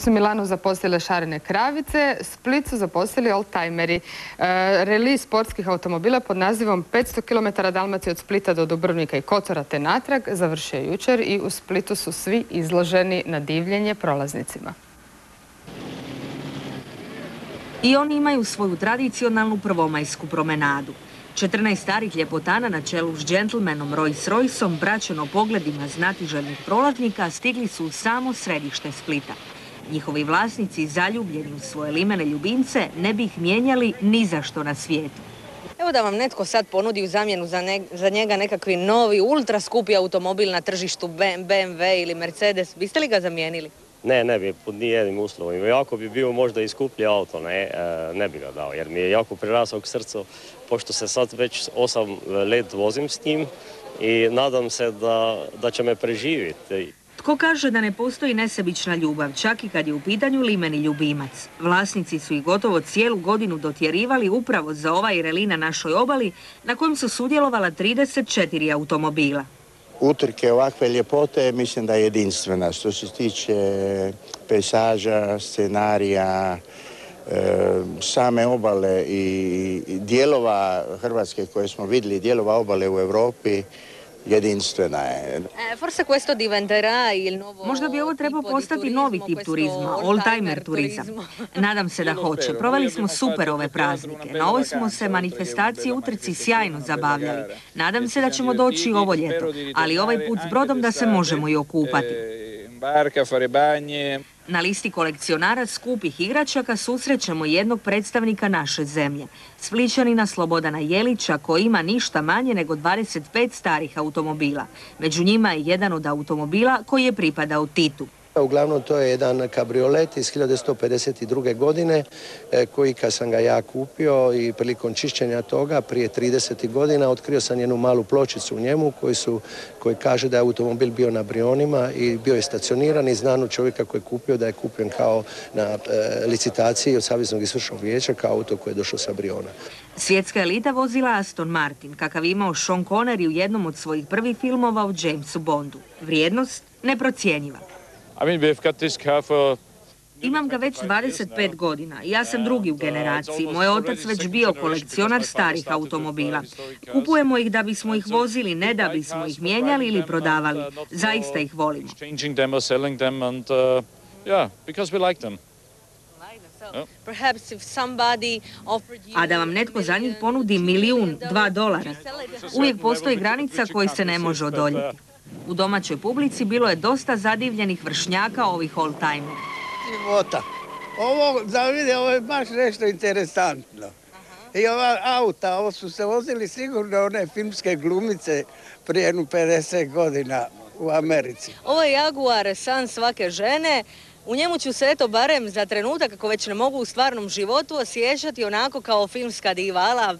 su Milanu zaposlile šarene kravice, Split su zaposlili oldtimeri. Reliz sportskih automobila pod nazivom 500 km Dalmacije od Splita do Dubrovnika i Kotora te natrag završio jučer i u Splitu su svi izloženi na divljenje prolaznicima. I oni imaju svoju tradicionalnu prvomajsku promenadu. 14 starih ljepotana na čelu s džentlmenom Rolls-Royceom, braćeno pogledima znatiželjnih prolaznika, stigli su u samo središte Splita. Njihovi vlasnici, zaljubljeni u svoje limene ljubimce, ne bi ih mijenjali ni za što na svijetu. Evo da vam netko sad ponudi u zamjenu za njega nekakvi novi, ultra skupi automobil na tržištu, BMW ili Mercedes, biste li ga zamijenili? Ne bi pod nijednim uslovima. Jako bi bio možda i skuplji auto, ne bi ga dao, jer mi je jako prirasao k srcu, pošto se sad već 8 let vozim s njim i nadam se da će me preživjeti. Tko kaže da ne postoji nesebična ljubav, čak i kad je u pitanju limeni ljubimac? Vlasnici su ih gotovo cijelu godinu dotjerivali upravo za ovaj reli na našoj obali, na kojem su sudjelovala 34 automobila. Utrke ovakve ljepote mislim da je jedinstvena što se tiče pejsaža, scenarija, same obale i dijelova Hrvatske koje smo vidjeli, dijelova obale u Europi, jedinstvena je. Možda bi ovo trebao postati novi tip turizma, oldtimer turizam. Nadam se da hoće. Proveli smo super ove praznike. Na ovoj smo se manifestaciji utrci sjajno zabavljali. Nadam se da ćemo doći ovo ljeto, ali ovaj put s brodom da se možemo i okupati. Na listi kolekcionara skupih igračaka susrećemo jednog predstavnika naše zemlje, Splićanina Slobodana Jelića, koji ima ništa manje nego 25 starih automobila. Među njima je jedan od automobila koji je pripadao Titu. Uglavnom to je jedan kabriolet iz 1952. godine koji kad sam ga ja kupio i prilikom čišćenja toga prije 30 godina otkrio sam jednu malu pločicu u njemu koji kaže da je automobil bio na Brionima i bio je stacioniran i znano čovjeka koji je kupio da je kupljen kao na licitaciji od Saveznog izvršnog vijeća kao auto koji je došao sa Briona. Svjetska elita vozila Aston Martin, kakav je imao Sean Connery u jednom od svojih prvih filmova o Jamesu Bondu. Vrijednost neprocjenjiva. Imam ga već 25 godina i ja sam drugi u generaciji. Moj otac već bio kolekcionar starih automobila. Kupujemo ih da bismo ih vozili, ne da bismo ih mijenjali ili prodavali. Zaista ih volimo. A da vam netko za njih ponudi $1.000.000, uvijek postoji granica koji se ne može odoljeti. U domaćoj publici bilo je dosta zadivljenih vršnjaka ovih oldtimera. Života. Ovo je baš nešto interesantno. I ova auta, ovo su se vozili sigurno one filmske glumice prije 50 godina u Americi. Ovo je Jaguar san svake žene. U njemu ću se barem za trenutak, ako već ne mogu u stvarnom životu, osjećati onako kao filmska divala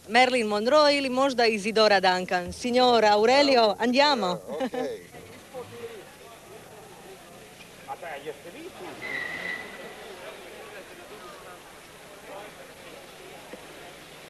Marilyn Monroe ili možda Isidora Duncan. Signor Aurelio, andiamo.